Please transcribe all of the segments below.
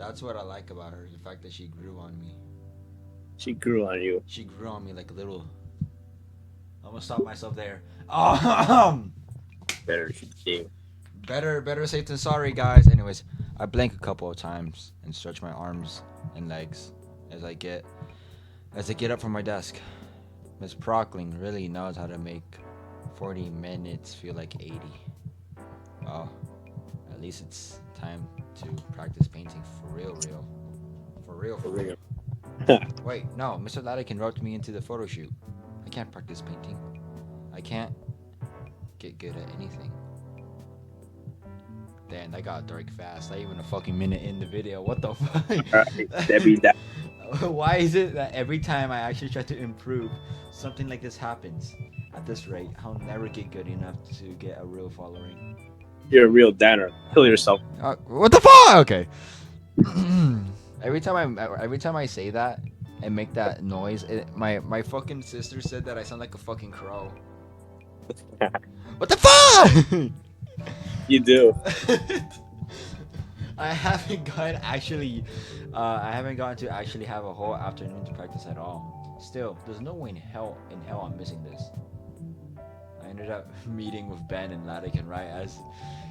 That's what I like about her. The fact that she grew on me. She grew on you. She grew on me like a little. I'm gonna stop myself there. Oh, Better she better safe than sorry, guys. Anyways, I blink a couple of times and stretch my arms and legs as I get up from my desk. Miss Prockling really knows how to make 40 minutes feel like 80. Oh, at least it's time to practice painting for real, real. For real, for for real. real. Wait, no, Mr. Latican roped me into the photo shoot. I can't practice painting. I can't get good at anything. Damn, that got dark fast. Not even a fucking minute in the video. What the Alright, Debbie, that fuck? Why is it that every time I actually try to improve, something like this happens? At this rate, I'll never get good enough to get a real following. you're a real danner. Kill yourself. What the fuck? Okay. every time I say that and make that noise, my fucking sister said that I sound like a fucking crow. What the fuck? You do. I haven't gotten to actually have a whole afternoon to practice at all. Still, there's no way in hell I'm missing this. I ended up meeting with Ben and Latican right as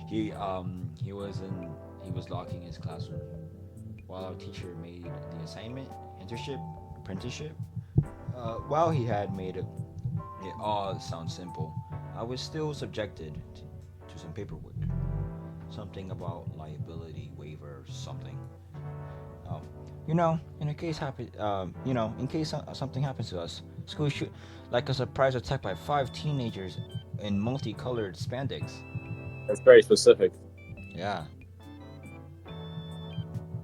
he was locking his classroom while our teacher made the assignment, internship, apprenticeship. While he had made it all sound simple, I was still subjected to some paperwork. Something about liability waiver or something. Um, in case something happens to us, school should like a surprise attack by five teenagers in multicolored spandex. That's very specific. Yeah,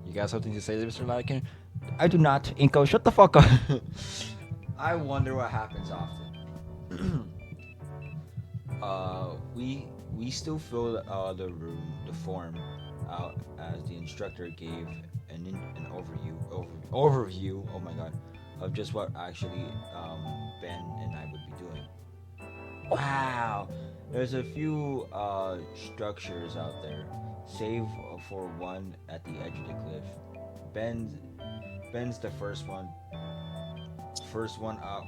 you got something to say, Mr. Larkin? I do not. Inko, shut the fuck up. I wonder what happens often. We still filled the form out as the instructor gave an overview. Oh my god, of just what actually Ben and I would be doing. Wow, there's a few structures out there, save for one at the edge of the cliff. Ben's Ben's the first one out.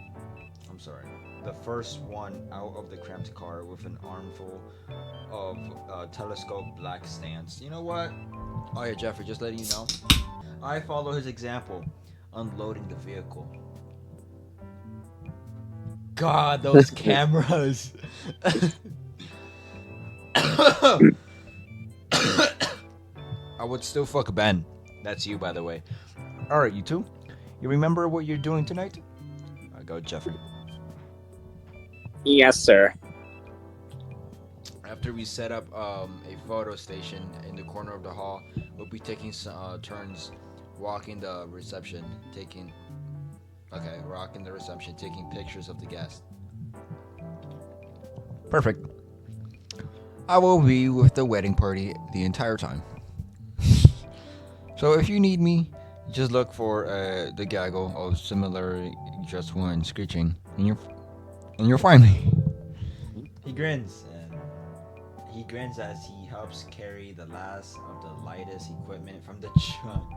I'm sorry. The first one out of the cramped car with an armful of telescope black stands. You know what? Oh yeah, Jeffrey, just letting you know. I follow his example, unloading the vehicle. God, those cameras. I would still fuck Ben. That's you, by the way. All right, you two. You remember what you're doing tonight? I go, Jeffrey. Yes, sir. After we set up a photo station in the corner of the hall, we'll be taking some turns walking the reception, rocking the reception, taking pictures of the guests. Perfect. I will be with the wedding party the entire time. So if you need me, just look for the gaggle of similar just one screeching, and you'll find me. He grins and he grins as he helps carry the last of the lightest equipment from the trunk.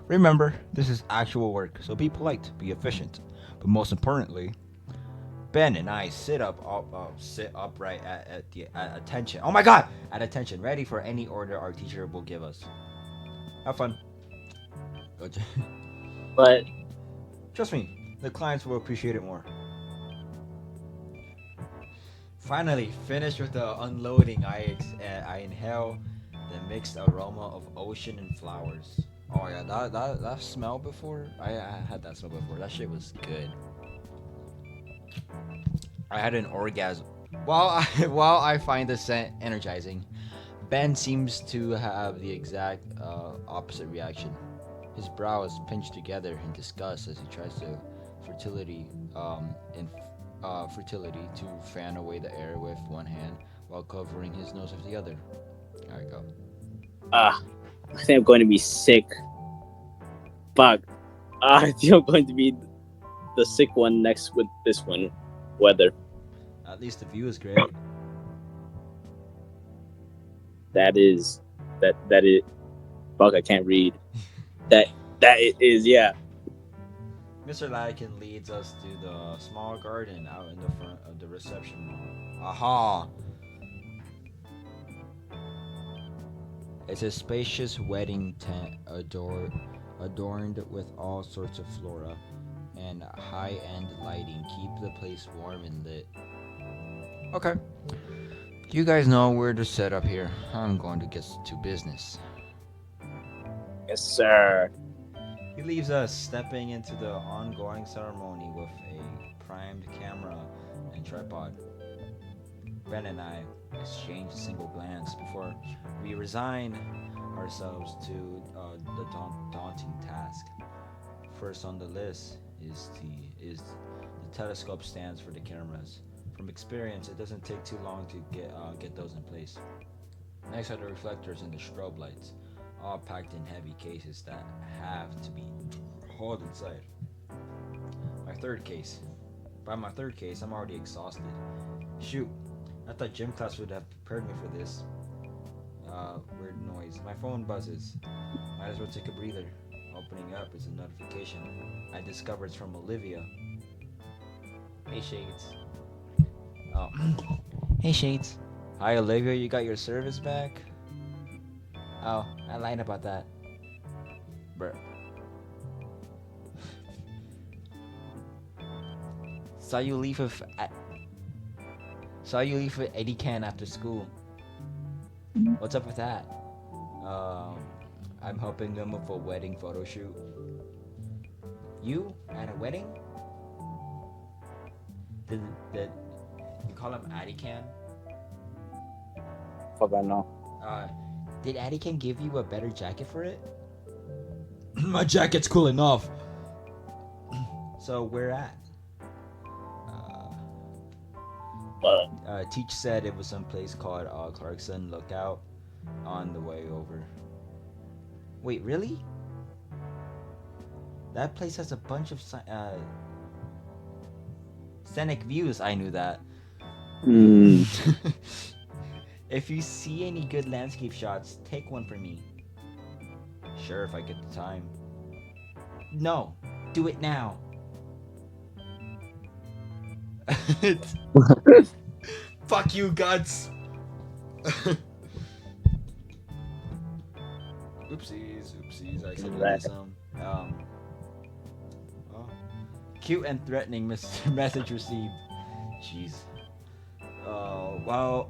Remember, this is actual work, so be polite, be efficient, but most importantly, Ben and I sit upright at attention. Oh my God, at attention, ready for any order our teacher will give us. Have fun. But Trust me, the clients will appreciate it more. Finally, finished with the unloading, I inhale the mixed aroma of ocean and flowers. Oh yeah, that smell before. I had that smell before. That shit was good. I had an orgasm. While I find the scent energizing, Ben seems to have the exact opposite reaction. His brows pinch together in disgust as he tries to fertility fertility to fan away the air with one hand while covering his nose with the other. There we go. I think I'm going to be sick. Fuck. I think I'm going to be the sick one next with this one. Weather. At least the view is great. That is. That is. Fuck, I can't read. That is yeah. Mr. Latican leads us to the small garden out in the front of the reception hall. Aha! It's a spacious wedding tent adorned with all sorts of flora and high-end lighting keep the place warm and lit. Okay, you guys know where to set up here. I'm going to get to business. Yes, sir. He leaves us, stepping into the ongoing ceremony with a primed camera and tripod. Ben and I exchange a single glance before we resign ourselves to the daunting task. First on the list the telescope stands for the cameras. From experience, it doesn't take too long to get those in place. Next are the reflectors and the strobe lights, all packed in heavy cases that have to be hauled inside. My third case. By my third case, I'm already exhausted. Shoot, I thought gym class would have prepared me for this. Weird noise. My phone buzzes. Might as well take a breather. Opening up is a notification. I discover it's from Olivia. Hey, Shades. Oh. Hey, Shades. Hi, Olivia. You got your service back? Oh, I lied about that. Bruh. Saw you leave with Eddie Can after school. What's up with that? Um, I'm helping them with a wedding photo shoot. You at a wedding? Did you call him Eddie Can? Fuck, I know. Uh, did Eddie Can give you a better jacket for it? My jacket's cool enough. So where at? Teach said it was some place called Clarkson Lookout on the way over. Wait, really? That place has a bunch of scenic views. I knew that. Mm. If you see any good landscape shots, take one for me. Sure, if I get the time. No, do it now. Fuck you, Guts. Oopsies. I accidentally did some. Oh. Cute and threatening message received. Jeez. Well,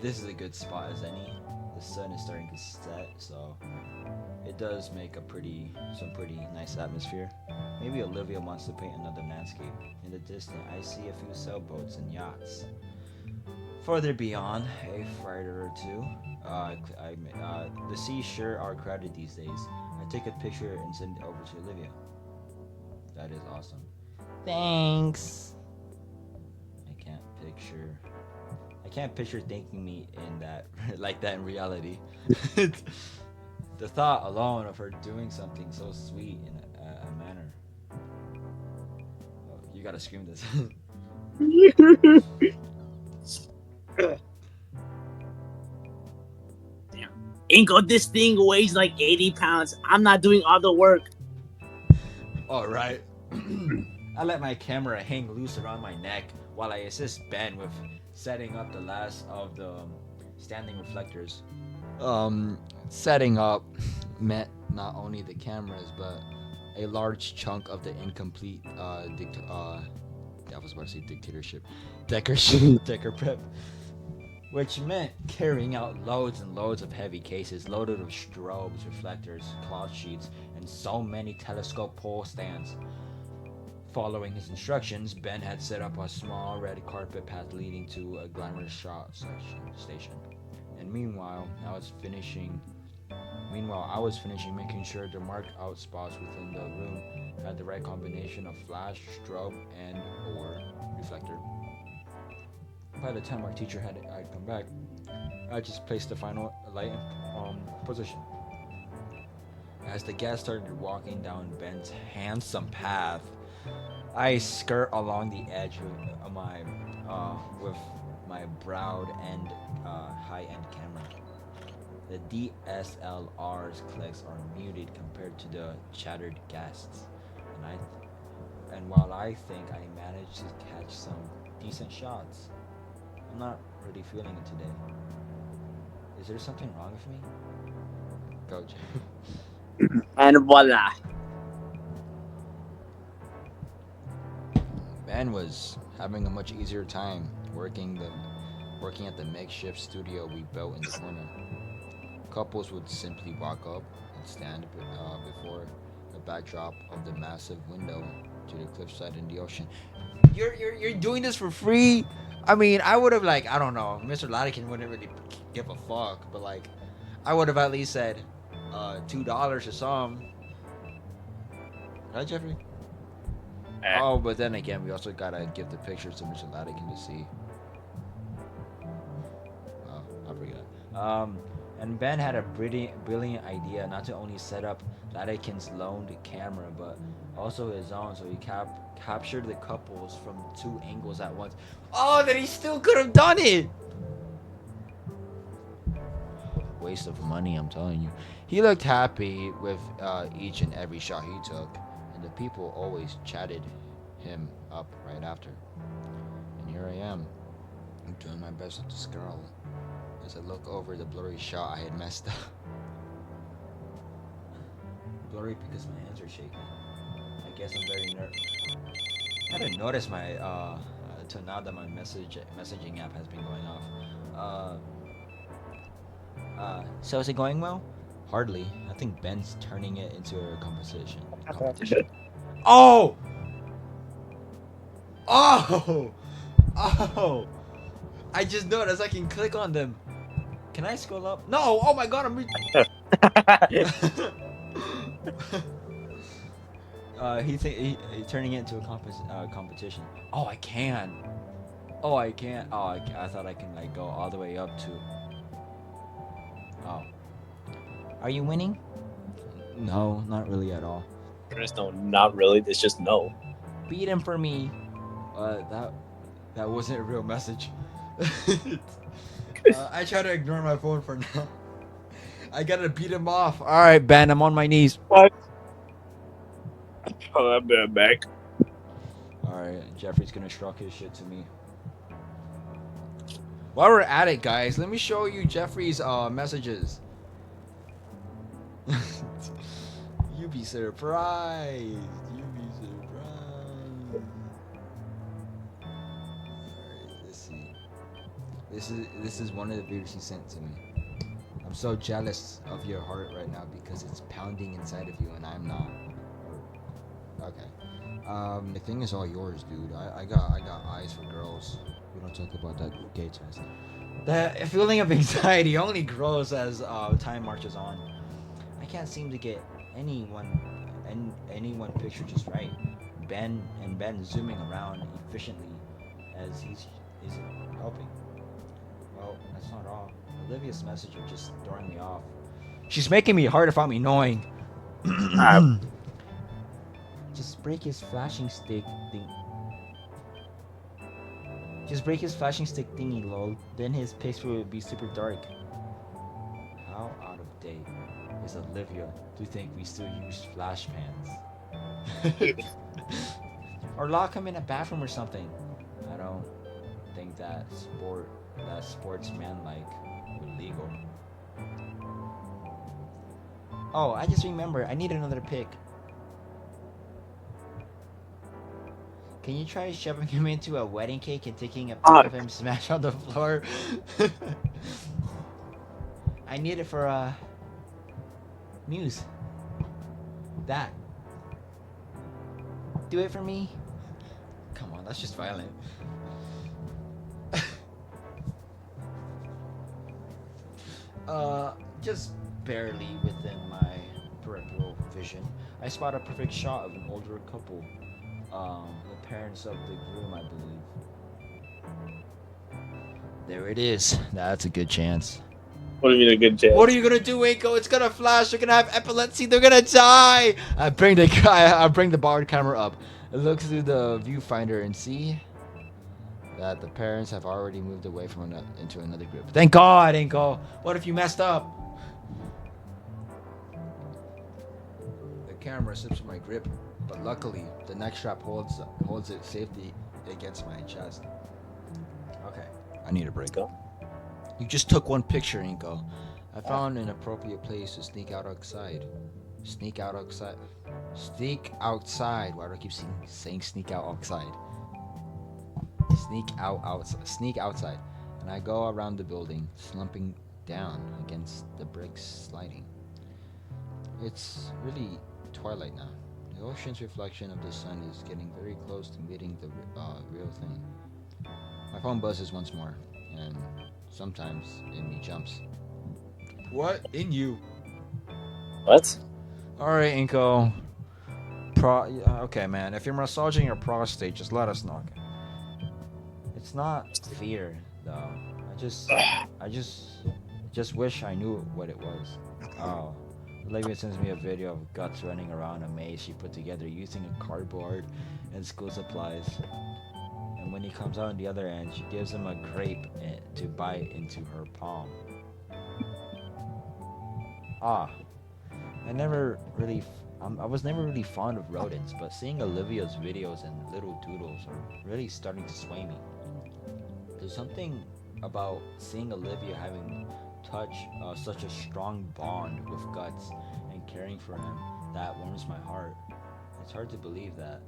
this is a good spot as any. The sun is starting to set, so it does make some pretty nice atmosphere. Maybe Olivia wants to paint another landscape. In the distance, I see a few sailboats and yachts. Further beyond, a freighter or two. The seas sure are crowded these days. I take a picture and send it over to Olivia. That is awesome. Thanks. I can't picture thanking me in that like that in reality. The thought alone of her doing something so sweet in a manner. Oh, you gotta scream this. Damn. Ingo, this thing weighs like 80 pounds. I'm not doing all the work. Alright. I let my camera hang loose around my neck while I assist Ben with setting up the last of the standing reflectors. Setting up meant not only the cameras but a large chunk of the incomplete I was about to say dictatorship Decker prep, which meant carrying out loads and loads of heavy cases loaded with strobes, reflectors, cloth sheets, and so many telescope pole stands. Following his instructions, Ben had set up a small red carpet path leading to a glamorous shot station. And meanwhile, I was finishing making sure the marked out spots within the room had the right combination of flash, strobe, and or reflector. By the time our teacher I'd come back, I just placed the final light in position. As the guests started walking down Ben's handsome path, I skirt along the edge with my broad and high-end camera. The DSLR's clicks are muted compared to the chattered guests, and while I think I managed to catch some decent shots, I'm not really feeling it today. Is there something wrong with me? Coach. And voila. Ben was having a much easier time working at the makeshift studio we built in the corner. Couples would simply walk up and stand before the backdrop of the massive window to the cliffside and the ocean. You're doing this for free? I mean, I would have like I don't know. Mr. Latikin wouldn't really give a fuck, but like, I would have at least said $2 or some. Right, Jeffrey? Oh, but then again, we also gotta give the pictures to Mr. Latikin to see. Oh, I forgot. And Ben had a brilliant idea not to only set up Latikin's loaned camera, but also his own, so he captured the couples from two angles at once. Oh, then he still could have done it! Waste of money, I'm telling you. He looked happy with each and every shot he took, and the people always chatted him up right after. And here I am, I'm doing my best with this girl as I look over the blurry shot I had messed up. Blurry because my hands are shaking. I guess I'm very nervous. I didn't notice my till now that my messaging app has been going off. So is it going well? Hardly. I think Ben's turning it into a competition. Oh! Oh! Oh! I just noticed I can click on them. Can I scroll up? No! Oh my god, I'm he's turning it into a competition. Oh, I can. Oh, I can't. Oh, I thought I can like go all the way up to. Oh. Are you winning? No, not really at all. There's no, not really. It's just no. Beat him for me. That wasn't a real message. I try to ignore my phone for now. I gotta beat him off. All right, Ben, I'm on my knees. What? Oh, I'm back. All right, Jeffrey's gonna shrug his shit to me. While we're at it, guys, let me show you Jeffrey's messages. You be surprised. You be surprised. Alright, let's see. This is one of the videos he sent to me. I'm so jealous of your heart right now because it's pounding inside of you and I'm not. Okay. The thing is all yours, dude. I got eyes for girls. We don't talk about that gay test. The feeling of anxiety only grows as time marches on. I can't seem to get anyone picture just right. Ben zooming around efficiently as he's helping. Well, that's not all. Olivia's messages are just throwing me off. She's making me hard if I'm annoying. Just break his flashing stick thing. Just break his flashing stick thingy, lol. Then his picture will be super dark. How out of date is Olivia to think we still use flash pans? Or lock him in a bathroom or something. I don't think that sportsman like illegal. Oh, I just remember I need another pick. Can you try shoving him into a wedding cake and taking a pic of him smash on the floor? I need it for Muse. That. Do it for me. Come on, that's just violent. Just barely within my peripheral vision, I spot a perfect shot of an older couple. The parents of the groom, I believe. There it is. That's a good chance. What do you mean a good chance? What are you gonna do, Waco? It's gonna flash. They're gonna have epilepsy. They're gonna die. I bring the borrowed camera up. I look through the viewfinder and see that the parents have already moved away from into another group. Thank God, Inko. What if you messed up? camera slips from my grip, but luckily the neck strap holds it safely against my chest. Okay, I need a break. Go. You just took one picture, Inko. I found an appropriate place to sneak out outside. Sneak out outside. Sneak outside. Why do I keep saying sneak out outside? Sneak out outside. Sneak outside. And I go around the building, slumping down against the bricks, sliding. It's really twilight now. The ocean's reflection of the sun is getting very close to meeting the real thing. My phone buzzes once more, and sometimes in me jumps. What in you? What? All right, Inko. Okay, man. If you're massaging your prostate, just let us know. It's not fear, though. I just wish I knew what it was. Oh, Olivia sends me a video of Guts running around a maze she put together using a cardboard and school supplies. And when he comes out on the other end, she gives him a grape to bite into her palm. Ah, I never really, I was never really fond of rodents, but seeing Olivia's videos and little doodles are really starting to sway me. There's something about seeing Olivia having such a strong bond with Guts and caring for him that warms my heart. It's hard to believe that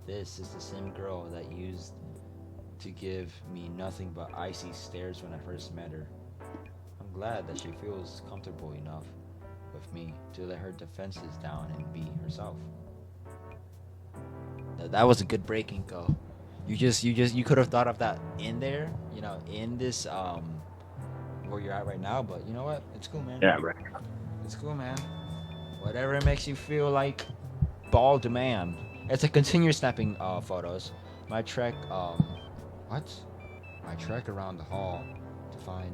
this is the same girl that used to give me nothing but icy stares when I first met her. I'm glad that she feels comfortable enough with me to let her defenses down and be herself. That was a good breaking go. You could have thought of that in there, in this where you're at right now, but you know what? It's cool, man. Yeah, right. It's cool, man. Whatever makes you feel like bald man. It's a continuous snapping photos. My trek what? My trek around the hall to find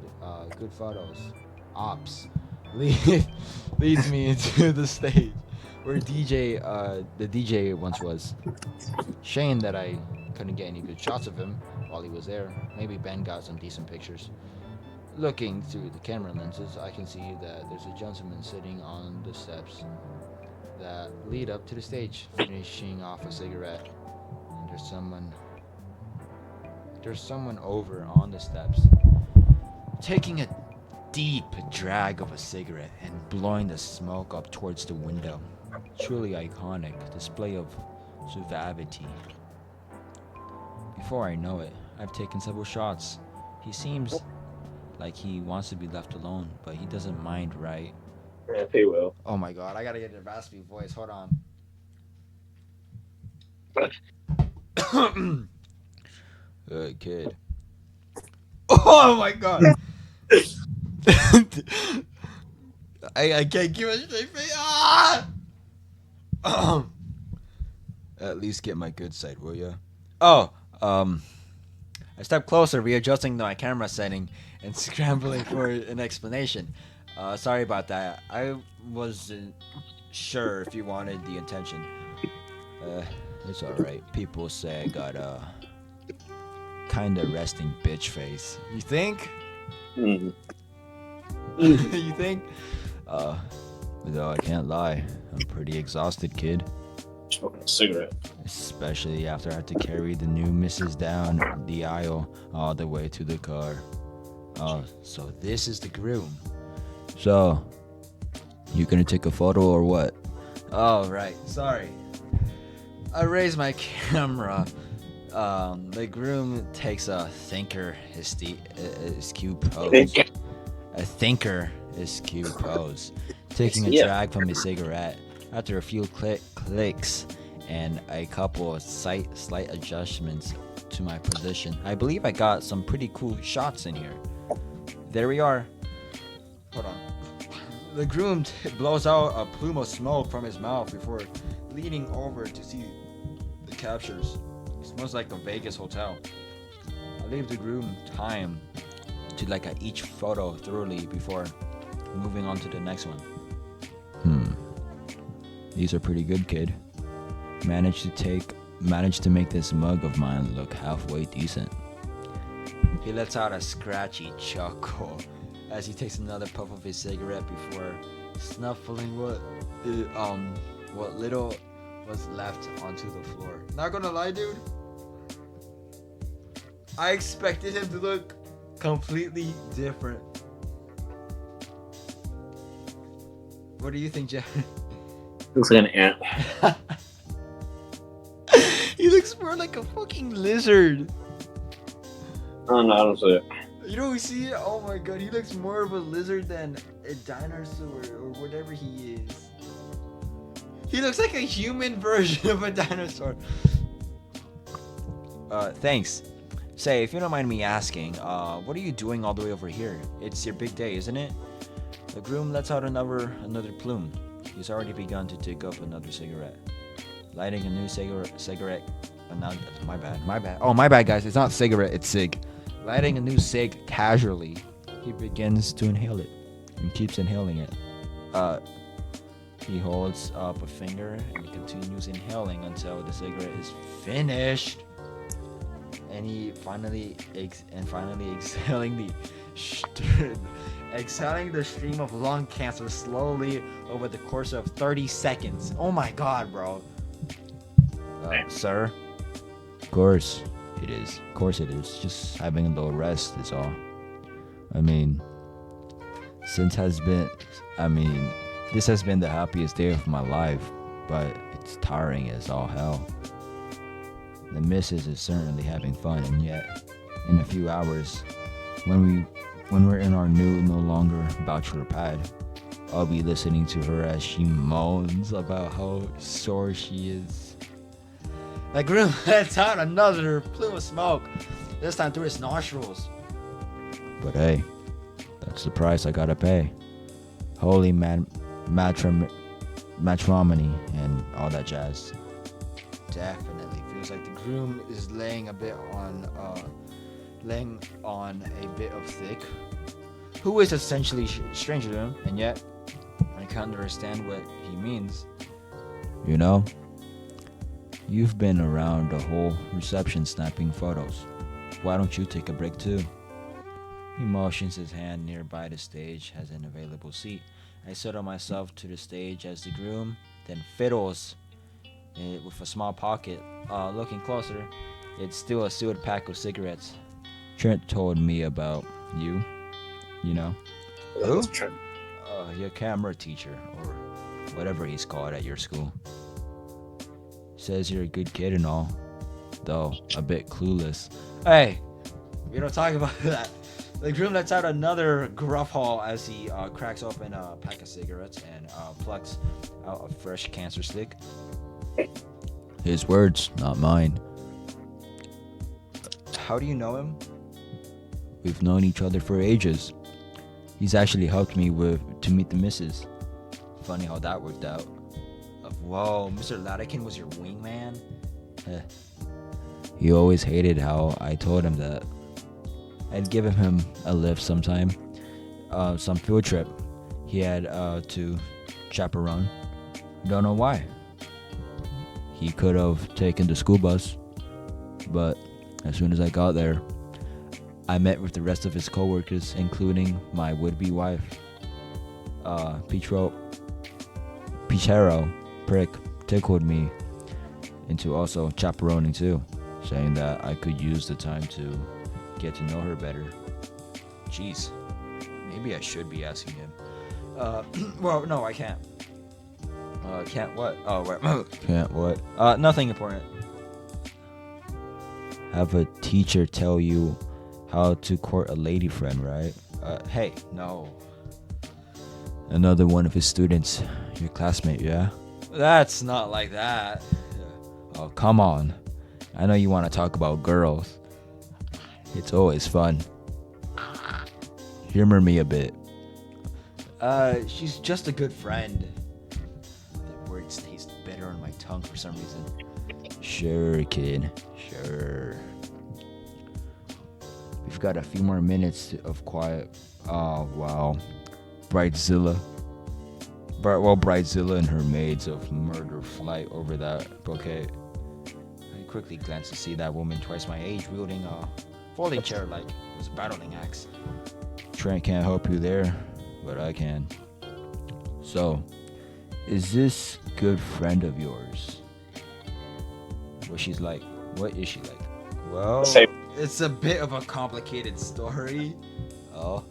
good photos. Ops leads me into the stage where the DJ once was. Shame that I couldn't get any good shots of him while he was there. Maybe Ben got some decent pictures. Looking through the camera lenses, I can see that there's a gentleman sitting on the steps that lead up to the stage, finishing off a cigarette. And there's someone over on the steps, taking a deep drag of a cigarette and blowing the smoke up towards the window. Truly iconic display of suavity. Before I know it, I've taken several shots. He seems like he wants to be left alone, but he doesn't mind, right? Yeah, he will. Oh my god, I gotta get a raspy voice. Hold on. Kid. Oh my god. I can't give a straight face. Ah! At least get my good side, will ya? Oh, I stepped closer, readjusting my camera setting and scrambling for an explanation. Sorry about that. I wasn't sure if you wanted the attention. It's alright. People say I got a kinda resting bitch face. You think? Mm. You think? Though I can't lie, I'm pretty exhausted, kid. Smoking a cigarette. Especially after I had to carry the new missus down the aisle all the way to the car. Oh, so this is the groom. So, you gonna take a photo or what? Oh, right. Sorry. I raised my camera. The groom takes a thinker askew pose. A thinker askew pose. Taking a drag from his cigarette. After a few clicks and a couple of slight adjustments to my position, I believe I got some pretty cool shots in here. There we are. Hold on. The groom blows out a plume of smoke from his mouth before leaning over to see the captures. It smells like a Vegas hotel. I leave the groom time to look at each photo thoroughly before moving on to the next one. These are pretty good, kid. Managed to make this mug of mine look halfway decent. He lets out a scratchy chuckle as he takes another puff of his cigarette before snuffling what little was left onto the floor. Not gonna lie, dude. I expected him to look completely different. What do you think, Jeff? Looks like an ant. He looks more like a fucking lizard. Oh no, I don't see it. You don't see it? Oh my god, he looks more of a lizard than a dinosaur or whatever he is. He looks like a human version of a dinosaur. Thanks. Say, if you don't mind me asking, what are you doing all the way over here? It's your big day, isn't it? The groom lets out another plume. He's already begun to dig up another cigarette. Lighting a new cigarette. Now, my bad. Oh, my bad, guys. It's not cigarette, it's cig. Lighting a new cig casually, he begins to inhale it and keeps inhaling it. He holds up a finger and he continues inhaling until the cigarette is finished. And he finally exhaling the stream of lung cancer slowly over the course of 30 seconds. Oh my god, bro. Sir? Of course it is. Of course it is. Just having a little rest is all. I mean, this has been the happiest day of my life, but it's tiring as all hell. The missus is certainly having fun, and yet, in a few hours, when we're in our new, no longer bachelor pad, I'll be listening to her as she moans about how sore she is. The groom lets out another plume of smoke, this time through his nostrils. But hey, that's the price I gotta pay. Holy matrimony and all that jazz. Definitely feels like the groom is laying on a bit of thick, who is essentially stranger to him, and yet I can't understand what he means. You know, you've been around the whole reception snapping photos. Why don't you take a break too? He motions his hand nearby the stage as an available seat. I settle myself to the stage as the groom then fiddles with a small pocket. Looking closer, it's still a sealed pack of cigarettes. Trent told me about you. You know? Who? Your camera teacher, or whatever he's called at your school. Says you're a good kid and all, though a bit clueless. Hey, we don't talk about that. The groom lets out another gruff haul as he cracks open a pack of cigarettes and plucks out a fresh cancer stick. His words, not mine. How do you know him? We've known each other for ages. He's actually helped me to meet the missus. Funny how that worked out. Whoa, Mr. Latikin was your wingman? He always hated how I told him that I'd given him a lift sometime. Some field trip he had to chaperone. Don't know why. He could have taken the school bus, but as soon as I got there, I met with the rest of his coworkers, including my would-be wife. Pichero prick tickled me into also chaperoning too, saying that I could use the time to get to know her better. Jeez, maybe I should be asking him. Well, no, I can't. Can't what? Oh, wait. Can't what? Nothing important. Have a teacher tell you how to court a lady friend, right? Hey, no. Another one of his students, your classmate, yeah? That's not like that. Oh, come on. I know you want to talk about girls. It's always fun. Humor me a bit. She's just a good friend. The words taste better on my tongue for some reason. Sure, kid. Sure. We've got a few more minutes of quiet. Oh, wow. Brightzilla and her maids of murder fly over that bouquet. I quickly glance to see that woman twice my age wielding a folding chair like it was a battling axe. Trent can't help you there, but I can. So, Is this good friend of yours? What she's like? What is she like? Same. Well, it's a bit of a complicated story. Oh,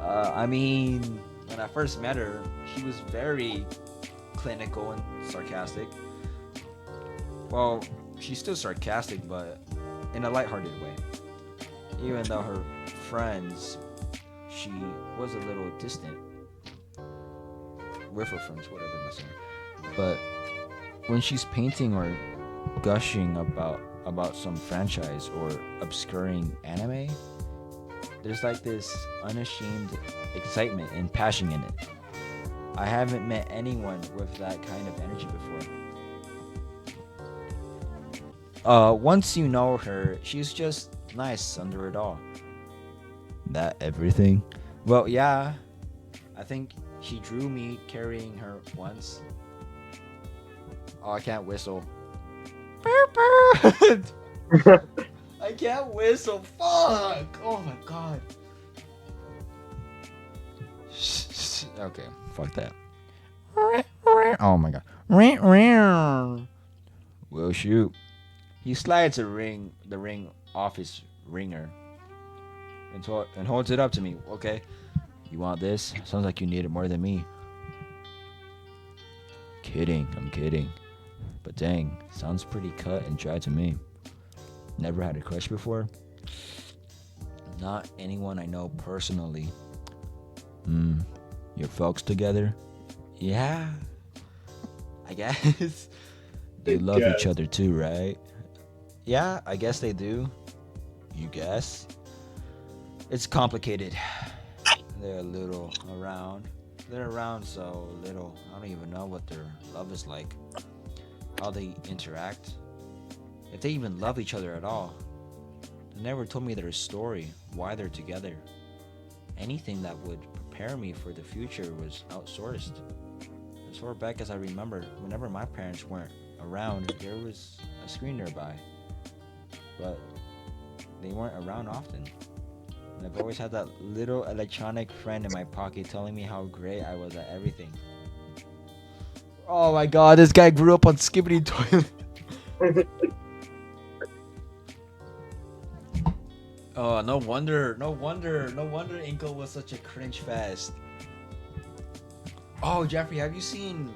I mean, when I first met her, she was very clinical and sarcastic. Well, she's still sarcastic, but in a lighthearted way. Even though her friends, she was a little distant with her friends, whatever I'm saying. But when she's painting or gushing about some franchise or obscuring anime, there's like this unashamed excitement and passion in it. I haven't met anyone with that kind of energy before. Once you know her, she's just nice under it all. That everything? Well, yeah. I think she drew me carrying her once. Oh, I can't whistle. I can't whistle. Fuck. Oh my god. Okay, fuck that. Oh my god. Well, shoot. He slides the ring off his ringer, and holds it up to me. Okay, you want this? Sounds like you need it more than me. Kidding, I'm kidding. But dang, sounds pretty cut and dry to me. Never had a crush before? Not anyone I know personally. Your folks together? Yeah, I guess. They love each other too, right? Yeah, I guess they do. You guess? It's complicated. They're a little around. They're around so little. I don't even know what their love is like. How they interact. If they even love each other at all. They never told me their story, why they're together. Anything that would prepare me for the future was outsourced. As far back as I remember, whenever my parents weren't around, there was a screen nearby. But they weren't around often. And I've always had that little electronic friend in my pocket telling me how great I was at everything. Oh my god, this guy grew up on Skibbity Toilet. Oh, no wonder Inkle was such a cringe fest. Oh, Jeffrey, have you seen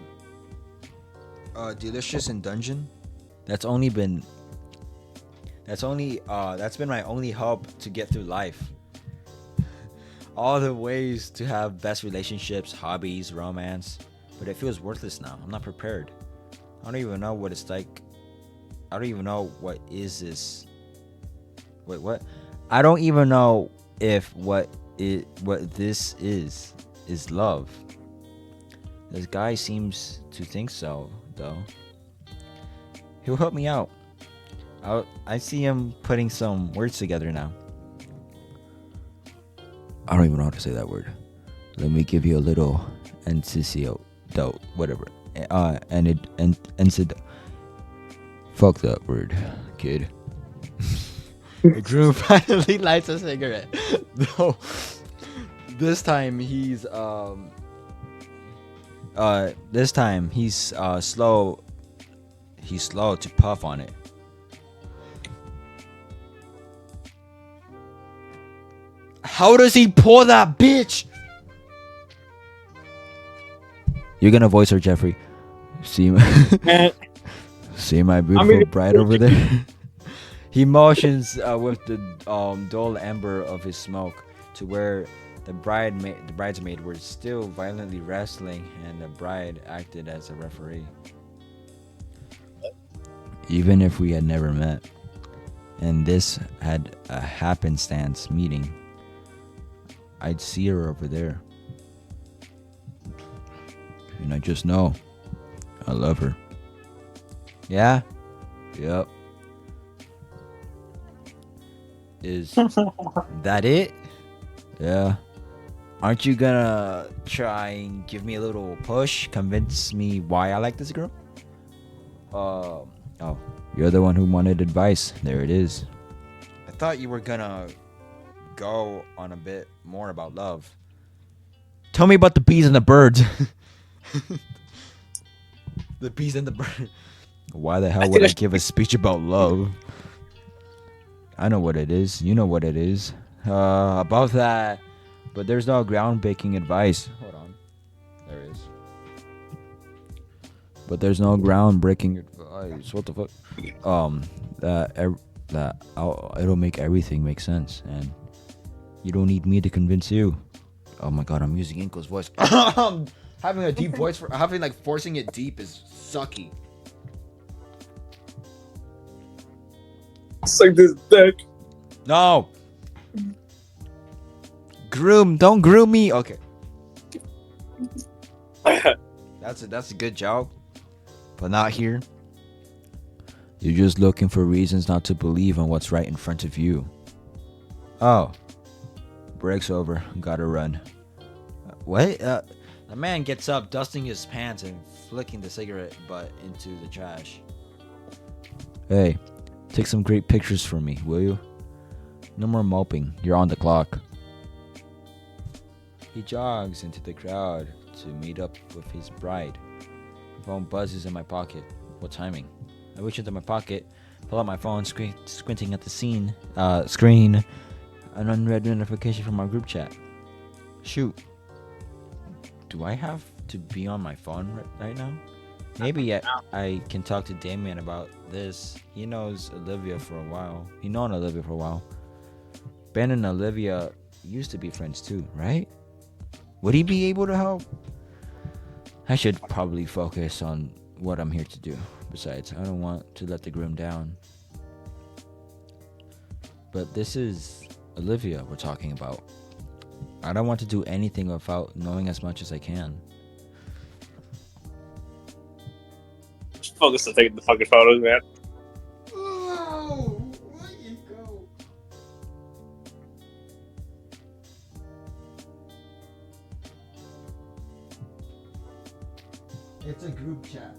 Delicious in Dungeon? That's been my only hope to get through life. All the ways to have best relationships, hobbies, romance, but it feels worthless now. I'm not prepared. I don't even know what it's like. I don't even know what is this. Wait, what? I don't even know if what this is love. This guy seems to think so, though. He'll help me out. I see him putting some words together now. I don't even know how to say that word. Let me give you a little anticio, whatever. Fuck that word, kid. Drew finally lights a cigarette. No, this time he's slow. He's slow to puff on it. How does he pull that bitch? You're gonna voice her, Jeffrey. See my beautiful bride over there. He motions with the dull ember of his smoke to where the bridesmaid were still violently wrestling, and the bride acted as a referee. Even if we had never met, and this had a happenstance meeting, I'd see her over there. And I just know I love her. Yeah? Yep. Is that it? Yeah. Aren't you gonna try and give me a little push? Convince me why I like this girl? Oh, you're the one who wanted advice. There it is. I thought you were gonna go on a bit more about love. Tell me about the bees and the birds. The bees and the bird. Why the I hell would think I give a speech about love? I know what it is. You know what it is. About that. But there's no groundbreaking advice. Hold on. There is. But there's no groundbreaking advice. What the fuck? It'll make everything make sense, and you don't need me to convince you. Oh my god, I'm using Inko's voice. Having a deep voice for having like forcing it deep is sucky. Suck this dick. No. Don't groom me. Okay. That's a good joke. But not here. You're just looking for reasons not to believe on what's right in front of you. Oh. Break's over. Gotta run. What? The man gets up, dusting his pants and flicking the cigarette butt into the trash. Hey, take some great pictures for me, will you? No more moping. You're on the clock. He jogs into the crowd to meet up with his bride. My phone buzzes in my pocket. What timing? I reach into my pocket, pull out my phone, squinting at the screen. An unread notification from our group chat. Shoot. Do I have to be on my phone right now? Maybe I can talk to Damien about this. He knows Olivia for a while. He known Olivia for a while. Ben and Olivia used to be friends too, right? Would he be able to help? I should probably focus on what I'm here to do. Besides, I don't want to let the groom down. But this is Olivia we're talking about. I don't want to do anything without knowing as much as I can. Just focus on taking the fucking photos, man. Oh, where you go? It's a group chat.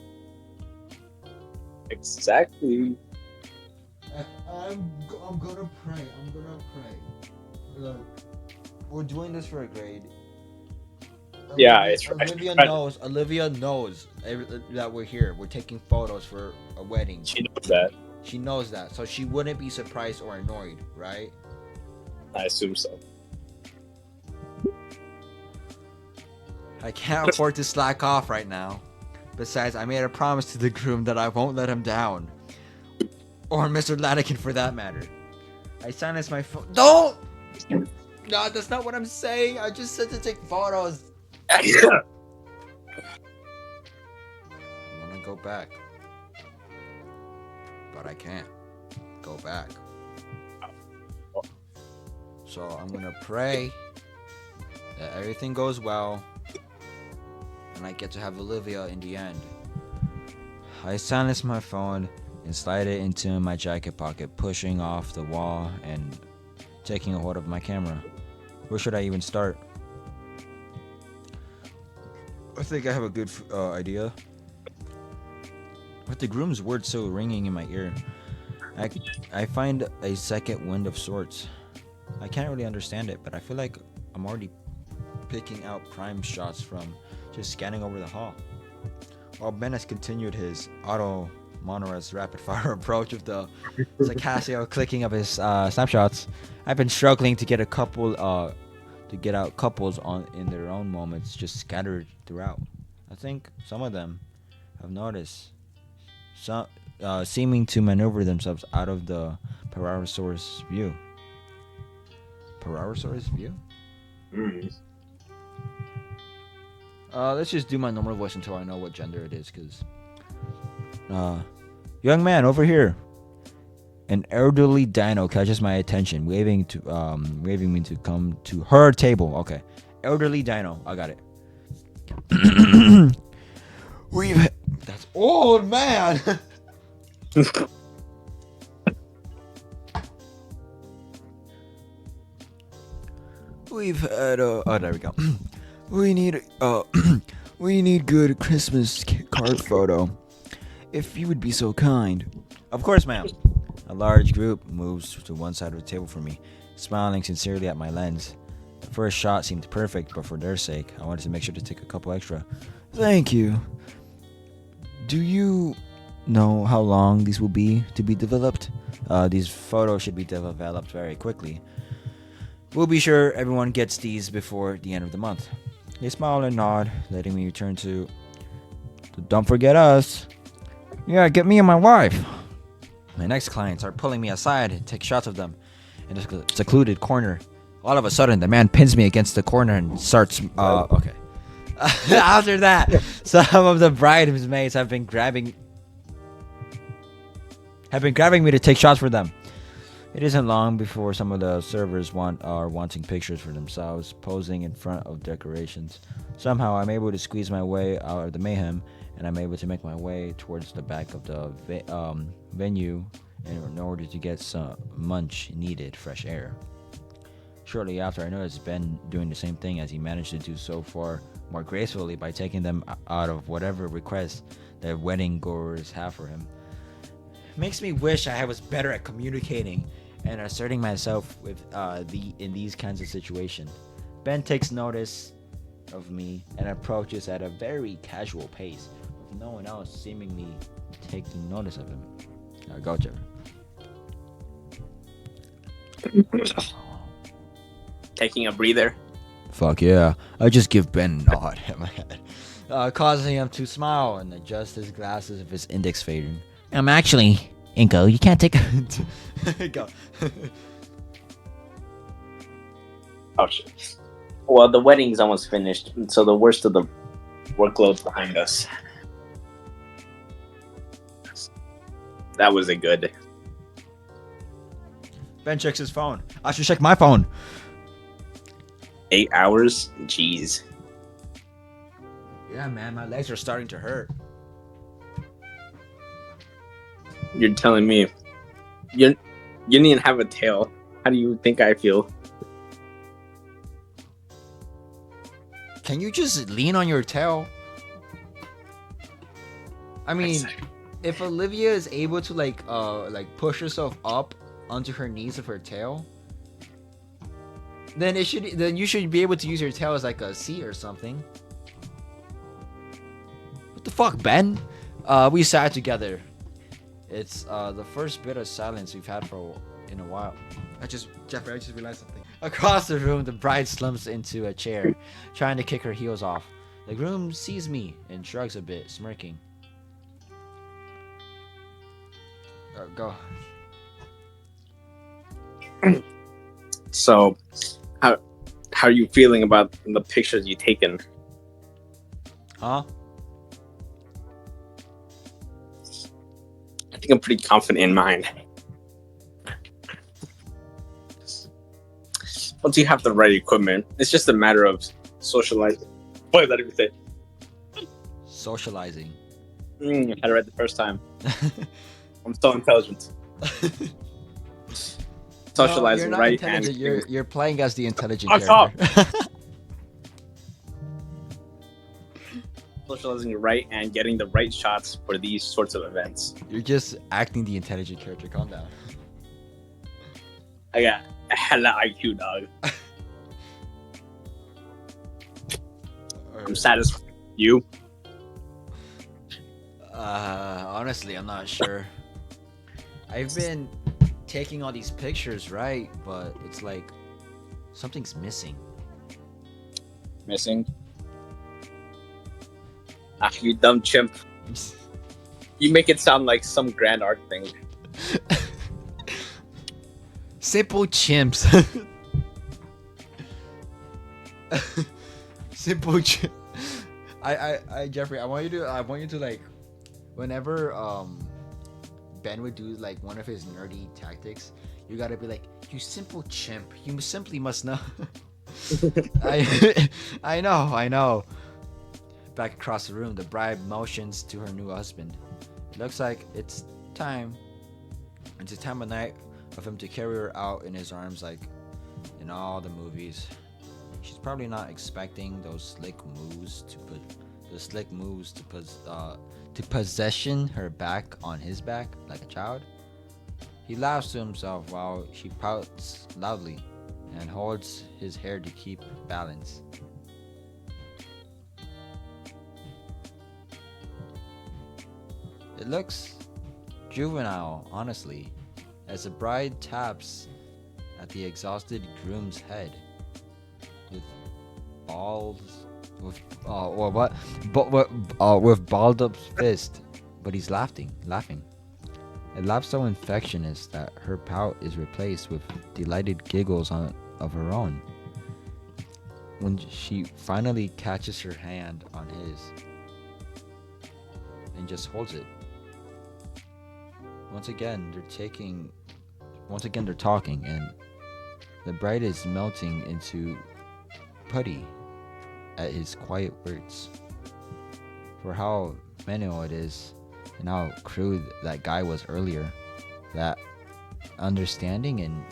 Exactly. I'm gonna pray. Look, we're doing this for a grade. Yeah, it's Olivia knows that we're here. We're taking photos for a wedding. She knows that. She knows that, so she wouldn't be surprised or annoyed, right? I assume so. I can't afford to slack off right now. Besides, I made a promise to the groom that I won't let him down. Or Mr. Latican for that matter. I silenced my phone. Don't! No, that's not what I'm saying. I just said to take photos. I want to go back. But I can't go back. So I'm going to pray that everything goes well. And I get to have Olivia in the end. I silenced my phone and slide it into my jacket pocket, pushing off the wall and taking a hold of my camera. Where should I even start? I think I have a good idea. With the groom's words so ringing in my ear, I find a second wind of sorts. I can't really understand it, but I feel like I'm already picking out prime shots from just scanning over the hall. While Ben has continued his auto monorail's rapid fire approach with the Zacasio clicking of his snapshots, I've been struggling to get out couples in their own moments, just scattered throughout. I think some of them have noticed, seeming to maneuver themselves out of the Parasaurus view. Parasaurus view? Let's just do my normal voice until I know what gender it is, because young man over here. An elderly dino catches my attention, waving me to come to her table. Okay, elderly dino, I got it. That's old man. We've had oh, there we go. We need good Christmas card photo. If you would be so kind. Of course, ma'am. A large group moves to one side of the table for me, smiling sincerely at my lens. The first shot seemed perfect, but for their sake, I wanted to make sure to take a couple extra. Thank you. Do you know how long these will be to be developed? These photos should be developed very quickly. We'll be sure everyone gets these before the end of the month. They smile and nod, letting me return to. Don't forget us. Yeah, get me and my wife. My next clients are pulling me aside and take shots of them in a secluded corner. All of a sudden, the man pins me against the corner and starts. Okay. After that, some of the bridesmaids have been grabbing me to take shots for them. It isn't long before some of the servers are wanting pictures for themselves, posing in front of decorations. Somehow, I'm able to squeeze my way out of the mayhem, and I'm able to make my way towards the back of the venue in order to get some much needed fresh air. Shortly after, I noticed Ben doing the same thing, as he managed to do so far more gracefully by taking them out of whatever request the wedding goers have for him. Makes me wish I was better at communicating and asserting myself in these kinds of situations. Ben takes notice of me and approaches at a very casual pace, with no one else seemingly taking notice of him. Go, Trevor. Taking a breather. Fuck yeah. I just give Ben a nod at my head, causing him to smile and adjust his glasses of his index finger. Actually, Inko, you can't take a... Go. Oh shit. Well, the wedding's almost finished, so the worst of the workload's behind us. That was a good. Ben checks his phone. I should check my phone. 8 hours? Jeez. Yeah, man, my legs are starting to hurt. You're telling me you didn't even have a tail. How do you think I feel? Can you just lean on your tail? I mean, if Olivia is able to like push herself up onto her knees of her tail, then you should be able to use your tail as like a seat or something. What the fuck, Ben? We sat together. It's the first bit of silence we've had in a while. Jeffrey, I just realized something. Across the room, the bride slumps into a chair, trying to kick her heels off. The groom sees me and shrugs a bit, smirking. Go. So, how are you feeling about the pictures you've taken? Huh? I think I'm pretty confident in mine. Once you have the right equipment, it's just a matter of socializing. What did that even say? Socializing. I had it right the first time. I'm so intelligent. Socializing no, right and you're playing as the intelligent Stop. character. Socializing right and getting the right shots for these sorts of events. You're just acting the intelligent character. Calm down. I got hella IQ, dog. I'm satisfied. You? Honestly, I'm not sure. I've been taking all these pictures, right? But it's like something's missing. Missing? Ah, you dumb chimp. You make it sound like some grand art thing. Simple chimps. Simple chimp. I Jeffrey, I want you to like, whenever Ben would do like one of his nerdy tactics, you gotta be like, you simple chimp, you simply must know. I know. Back across the room, the bride motions to her new husband. It looks like it's time. It's a time of night of him to carry her out in his arms like in all the movies. She's probably not expecting those slick moves to possession her back on his back like a child. He laughs to himself while she pouts loudly and holds his hair to keep balance. It looks juvenile, honestly, as the bride taps at the exhausted groom's head with balls, with or what, but with balled up fist, but he's laughing. A laugh so infectious that her pout is replaced with delighted giggles of her own. When she finally catches her hand on his and just holds it. Once again, they're talking, and the bride is melting into putty at his quiet words. For how manual it is, and how crude that guy was earlier, that understanding and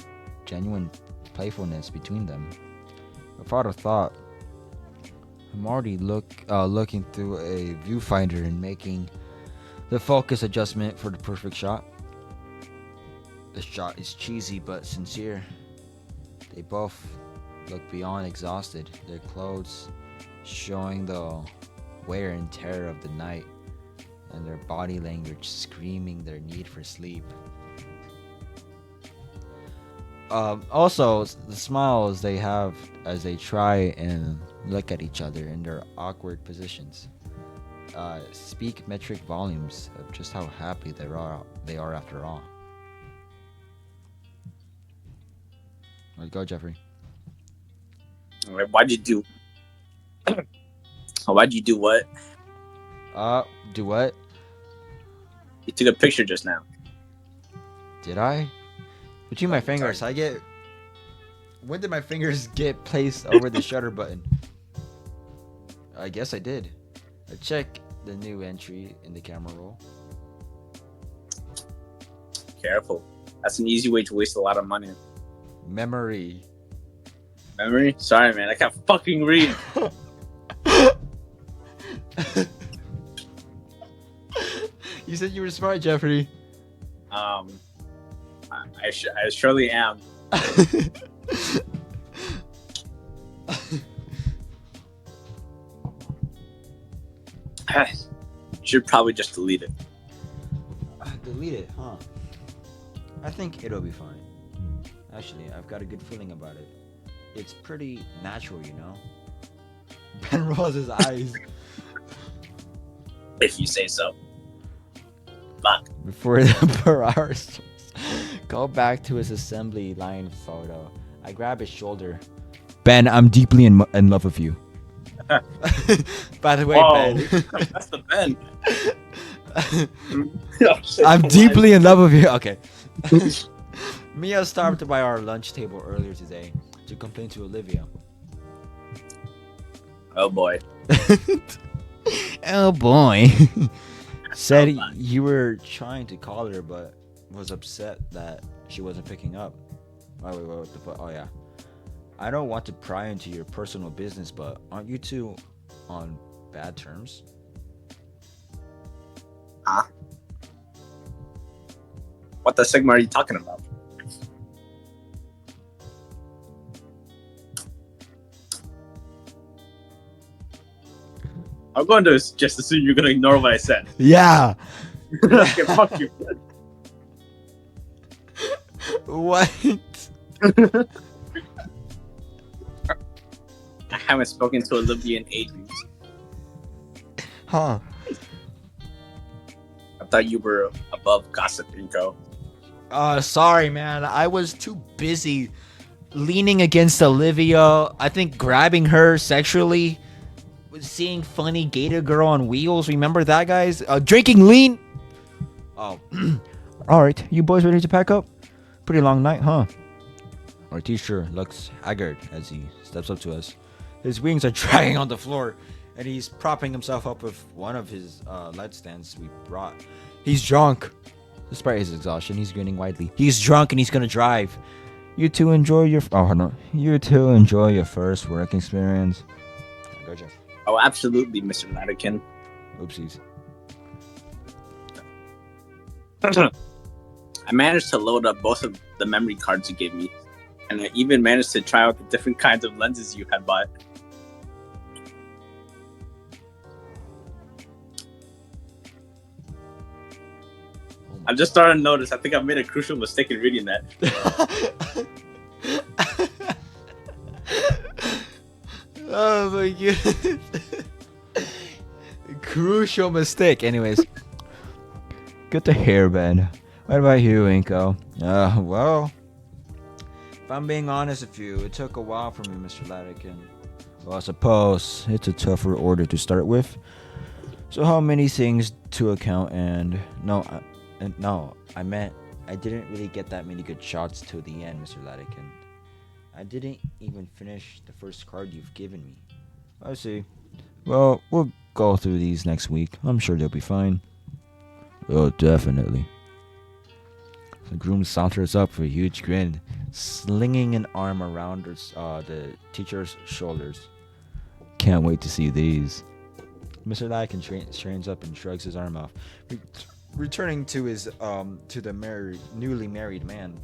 genuine playfulness between them. Without a thought, I'm already looking through a viewfinder and making the focus adjustment for the perfect shot. The shot is cheesy but sincere. They both look beyond exhausted, their clothes showing the wear and tear of the night, and their body language screaming their need for sleep. Also, the smiles they have as they try and look at each other in their awkward positions speak metric volumes of just how happy they are after all. Let's go, Jeffrey. Alright, why'd you do? Why'd you do what? Do what? You took a picture just now. Did I? Between my fingers, Sorry. When did my fingers get placed over the shutter button? I guess I did. I check the new entry in the camera roll. Careful. That's an easy way to waste a lot of money. Memory. Memory? Sorry, man. I can't fucking read. You said you were smart, Jeffrey. I surely am. Should probably just delete it. Delete it, huh? I think it'll be fine. Actually, I've got a good feeling about it. It's pretty natural, you know? Ben rolls his eyes. If you say so. Fuck. Before the barrage go back to his assembly line photo, I grab his shoulder. Ben, I'm deeply in love with you. By the way, Whoa, Ben. that's the Ben. I'm deeply in love with you. Okay. Mia stopped by our lunch table earlier today to complain to Olivia. Oh boy. Oh boy. Said you were trying to call her, but was upset that she wasn't picking up. Wait, what the fuck? Oh yeah. I don't want to pry into your personal business, but aren't you two on bad terms? Huh? What the sigma are you talking about? I'm going to just assume you're going to ignore what I said. Yeah. Okay, fuck you. What? I haven't spoken to Olivia in ages. Huh. I thought you were above gossip, Rico. Sorry, man. I was too busy leaning against Olivia. I think grabbing her sexually. Seeing funny gator girl on wheels. Remember that, guys? Drinking lean. Oh. Alright, you boys ready to pack up? Pretty long night, huh? Our teacher looks haggard as he steps up to us. His wings are dragging on the floor, and he's propping himself up with one of his light stands we brought. He's drunk. Despite his exhaustion, he's grinning widely. He's drunk and he's gonna drive. You two enjoy your first work experience. Go, Jeff. Oh, absolutely, Mr. Latican. Oopsies. I managed to load up both of the memory cards you gave me, and I even managed to try out the different kinds of lenses you had bought. I'm just starting to notice. I think I made a crucial mistake in reading that. Oh my goodness. Crucial mistake. Anyways, good to hear, Ben. What about you, Inko? Well, if I'm being honest with you, it took a while for me, Mr. Latican. Well, I suppose it's a tougher order to start with. So how many things to account and no, I meant I didn't really get that many good shots till the end, Mr. Latican. I didn't even finish the first card you've given me. I see. Well, we'll go through these next week. I'm sure they'll be fine. Oh, definitely. The groom saunters up with a huge grin, slinging an arm around the teacher's shoulders. Can't wait to see these. Mr. Lycan strains up and shrugs his arm off, returning to his to the newly married man.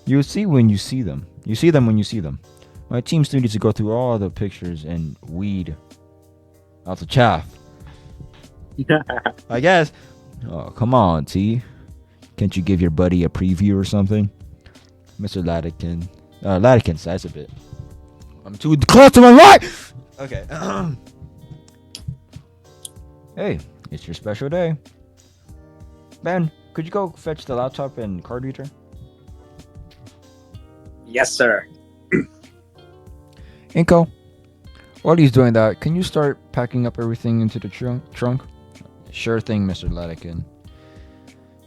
You'll see when you see them. You see them when you see them. My team still needs to go through all the pictures and weed out the chaff. I guess. Oh, come on, T. Can't you give your buddy a preview or something? Mr. Latican. Latican sighs a bit. I'm too close to my right! Okay. Hey, it's your special day. Ben, could you go fetch the laptop and card reader? Yes, sir. Inko, while he's doing that, can you start packing up everything into the trunk? Sure thing, Mr. Latican.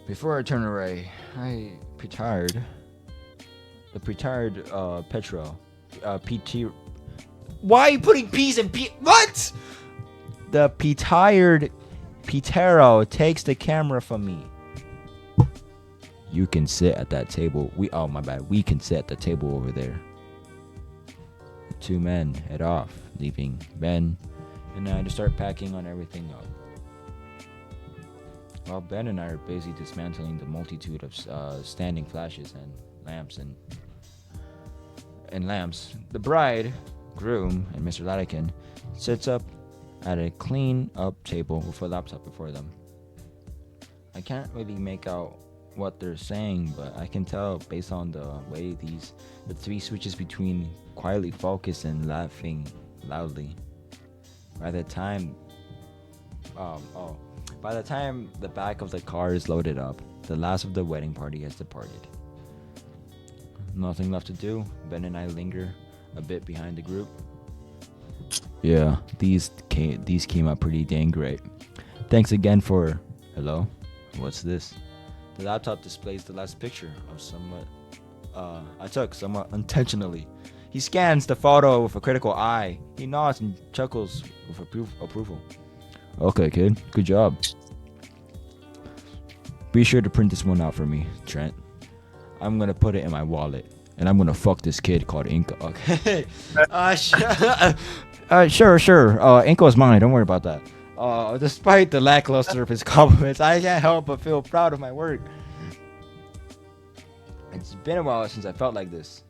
Before I turn away, I retired. The retired Petro. PT. Why are you putting P's and P? What? The retired Pitero takes the camera from me. You can sit at that table. Oh my bad. We can sit at the table over there. The two men head off, leaving Ben and I to start packing on everything up. While Ben and I are busy dismantling the multitude of standing flashes and lamps, the bride, groom, and Mr. Latican sits up at a clean-up table with a laptop before them. I can't really make out what they're saying, but I can tell based on the way the three switches between quietly focused and laughing loudly. By the time the back of the car is loaded up, the last of the wedding party has departed. Nothing left to do. Ben and I linger a bit behind the group. Yeah, these came out pretty dang great. Thanks again for... Hello? What's this? The laptop displays the last picture of I took somewhat intentionally. He scans the photo with a critical eye. He nods and chuckles with approval. Okay, kid. Good job. Be sure to print this one out for me, Trent. I'm gonna put it in my wallet, and I'm gonna fuck this kid called Inka. Okay. Sure. Inko is mine. Don't worry about that. Despite the lackluster of his compliments, I can't help but feel proud of my work. It's been a while since I felt like this.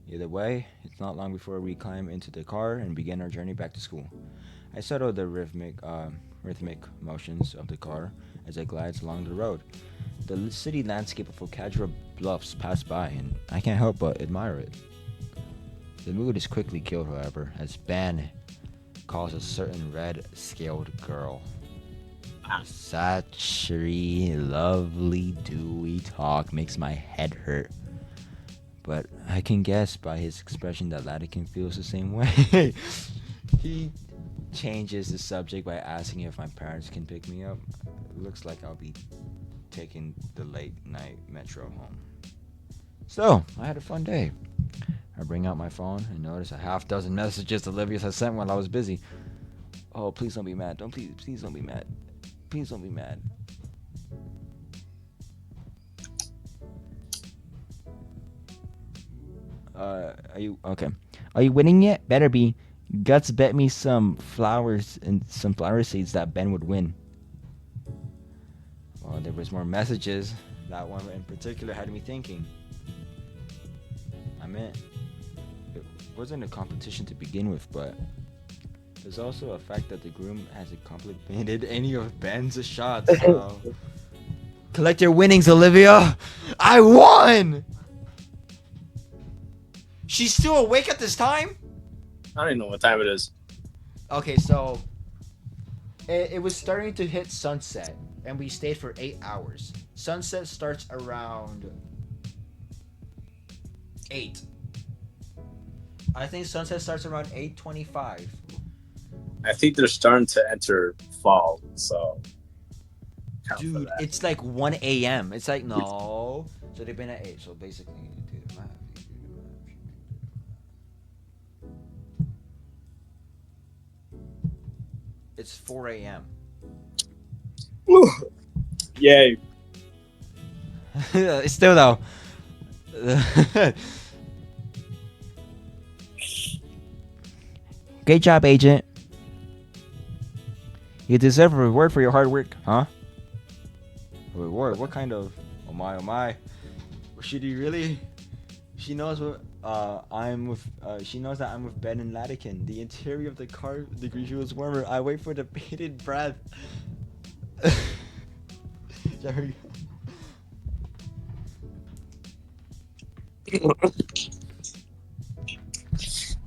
Either way, it's not long before we climb into the car and begin our journey back to school. I settle the rhythmic motions of the car as it glides along the road. The city landscape of Ocadra bluffs pass by, and I can't help but admire it. The mood is quickly killed, however, as Ben calls a certain red-scaled girl. Such lovely, dewy talk makes my head hurt. But I can guess by his expression that Latican feels the same way. He changes the subject by asking if my parents can pick me up. It looks like I'll be taking the late night metro home. So, I had a fun day. I bring out my phone and notice a half dozen messages Olivia has sent while I was busy. Oh, please don't be mad. Please don't be mad. Please don't be mad. Are you okay? Are you winning yet? Better be. Guts bet me some flowers and some flower seeds that Ben would win. Well, there was more messages. That one in particular had me thinking. I meant it wasn't a competition to begin with, but there's also a fact that the groom hasn't complimented any of Ben's shots. So Collect your winnings, Olivia. I won. She's still awake at this time? I don't even know what time it is. Okay, so it was starting to hit sunset, and we stayed for 8 hours. Sunset starts around 8. I think sunset starts around 8:25. I think they're starting to enter fall, so. Count for Dude, that. it's like 1 a.m. It's like, no. So they've been at 8. So basically, it's 4 a.m. Yay. Still though. Great job, agent. You deserve a reward for your hard work, huh? A reward? What kind of? Oh my, oh my. Should he really? She knows what. I'm with. She knows that I'm with Ben and Latican. The interior of the car degree feels warmer. I wait for the bated breath. Jerry.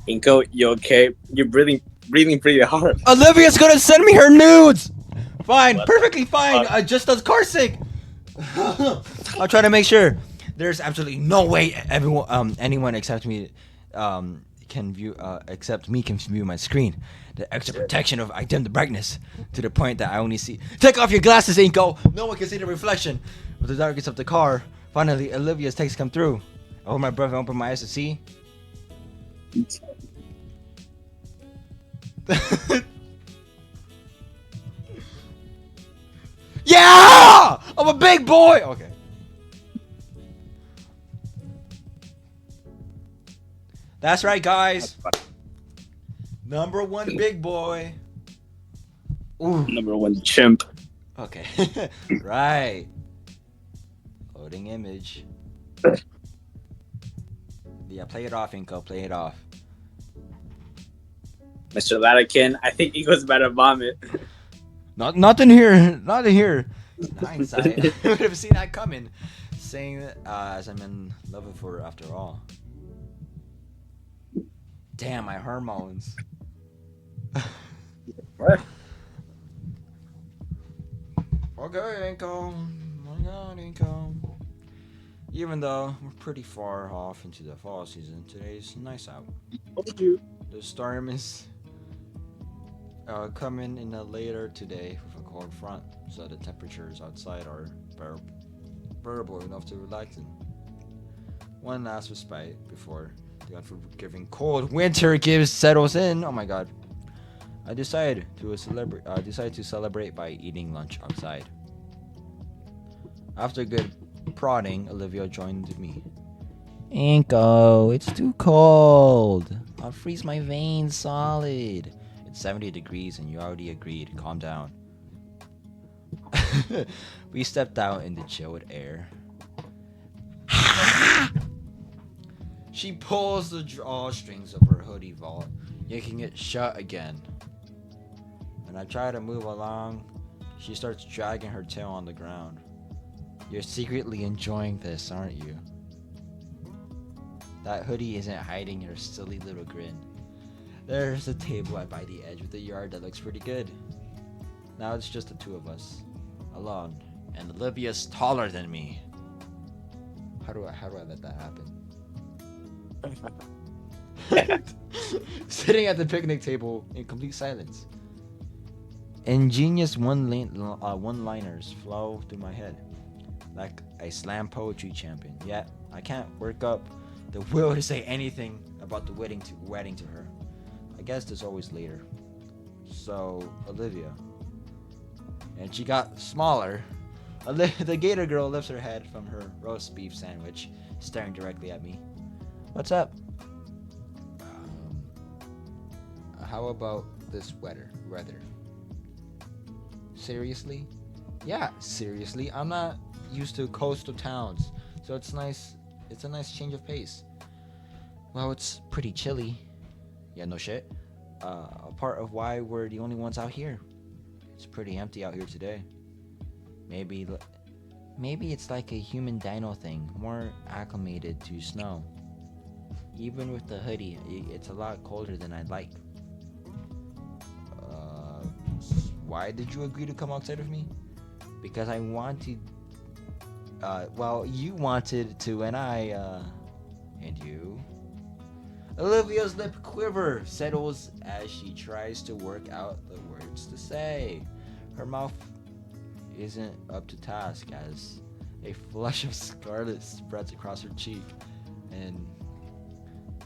Inko, you okay? You're breathing pretty hard. Olivia's gonna send me her nudes. Fine, What perfectly fine. fuck? Just as car sake. I'll try to make sure. There's absolutely no way anyone except me, can view except me can view my screen. The extra protection of I dim the brightness to the point that I only see. Take off your glasses, Inko. No one can see the reflection of the darkness of the car. Finally, Olivia's text come through. I hold my breath and open my eyes to see. Yeah! I'm a big boy! Okay. That's right, guys. Number 1 big boy. Ooh. Number 1 chimp. Okay. Right. Loading image. Yeah, play it off, Inko. Play it off. Mr. Latican, I think Inko's about to vomit. Nothing here. Nothing here. Hindsight. I would have seen that coming. Saying that as I'm in love with her after all. Damn, my hormones. What? Okay, Inko. My God, Inko. Even though we're pretty far off into the fall season, today's nice out. The storm is coming in later today with a cold front, so the temperatures outside are bearable enough to relax in. One last respite before the unforgiving cold winter settles in. Oh my God! I decided to celebrate by eating lunch outside. After good prodding, Olivia joined me. Inko, it's too cold. I'll freeze my veins solid. It's 70 degrees and you already agreed. Calm down. We stepped out in the chilled air. She pulls the drawstrings of her hoodie vault, yanking it shut again. When I try to move along, she starts dragging her tail on the ground. You're secretly enjoying this, aren't you? That hoodie isn't hiding your silly little grin. There's a table by the edge of the yard that looks pretty good. Now it's just the two of us, alone, and Olivia's taller than me. How do I let that happen? Sitting at the picnic table in complete silence. Ingenious one-liners flow through my head, like a slam poetry champion. Yet I can't work up the will to say anything about the wedding to her. I guess there's always later. So Olivia, and she got smaller. The gator girl lifts her head from her roast beef sandwich, staring directly at me. What's up? How about this weather? Seriously? Yeah, seriously. I'm not used to coastal towns, so it's nice. It's a nice change of pace. Well, it's pretty chilly. Yeah, no shit. A part of why we're the only ones out here. It's pretty empty out here today. Maybe Maybe it's like a human dino thing, more acclimated to snow. Even with the hoodie, it's a lot colder than I'd like. Uh, why did you agree to come outside with me? Because I wanted. Well, you wanted to, and and you. Olivia's lip quiver settles as she tries to work out the words to say. Her mouth isn't up to task as a flush of scarlet spreads across her cheek and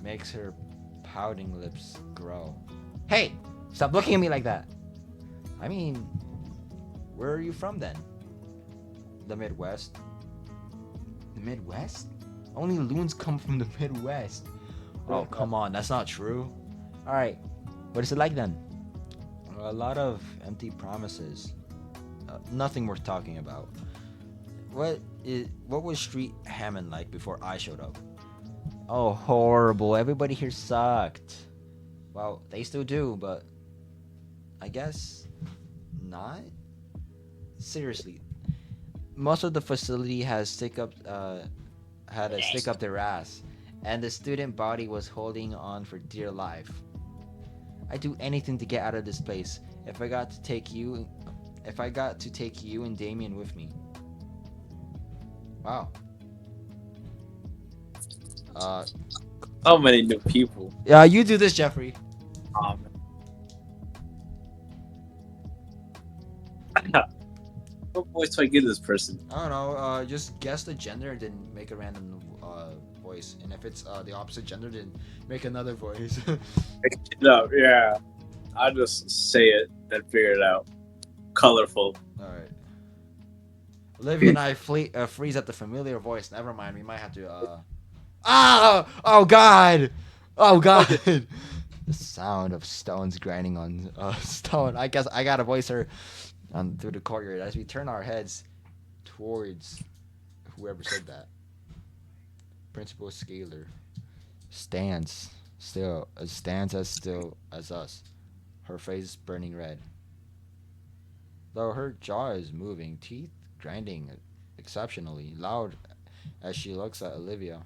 makes her pouting lips grow. Hey! Stop looking at me like that! I mean, where are you from then? The Midwest? The Midwest? Only loons come from the Midwest. Oh, come on, that's not true. Alright, what is it like then? A lot of empty promises. Nothing worth talking about. What was Street Hammond like before I showed up? Oh, horrible. Everybody here sucked. Well, they still do, but I guess not. Seriously, most of the facility has had a stick up their ass, and the student body was holding on for dear life. I'd do anything to get out of this place if I got to take you and Damien with me. Wow. Uh, How many new people? yeah, you do this, Jeffrey. Um, what voice do I give this person? I don't know. Just guess the gender and then make a random voice. And if it's the opposite gender, then make another voice. No, yeah. I'll just say it, then figure it out. Colorful. All right. Olivia and I freeze at the familiar voice. Never mind. We might have to. Ah! Oh God! Oh God! The sound of stones grinding on stone. I guess I gotta voice her through the courtyard as we turn our heads towards whoever said that. Principal Scalar stands as still as us, her face burning red. Though her jaw is moving, teeth grinding exceptionally loud as she looks at Olivia.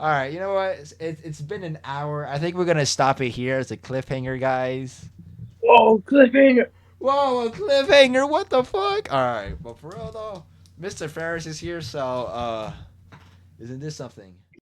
All right, you know what? It's been an hour. I think we're gonna stop it here as a cliffhanger, guys. Whoa, cliffhanger! Whoa, a cliffhanger! What the fuck? All right, but for real though, Mr. Ferris is here, so isn't this something?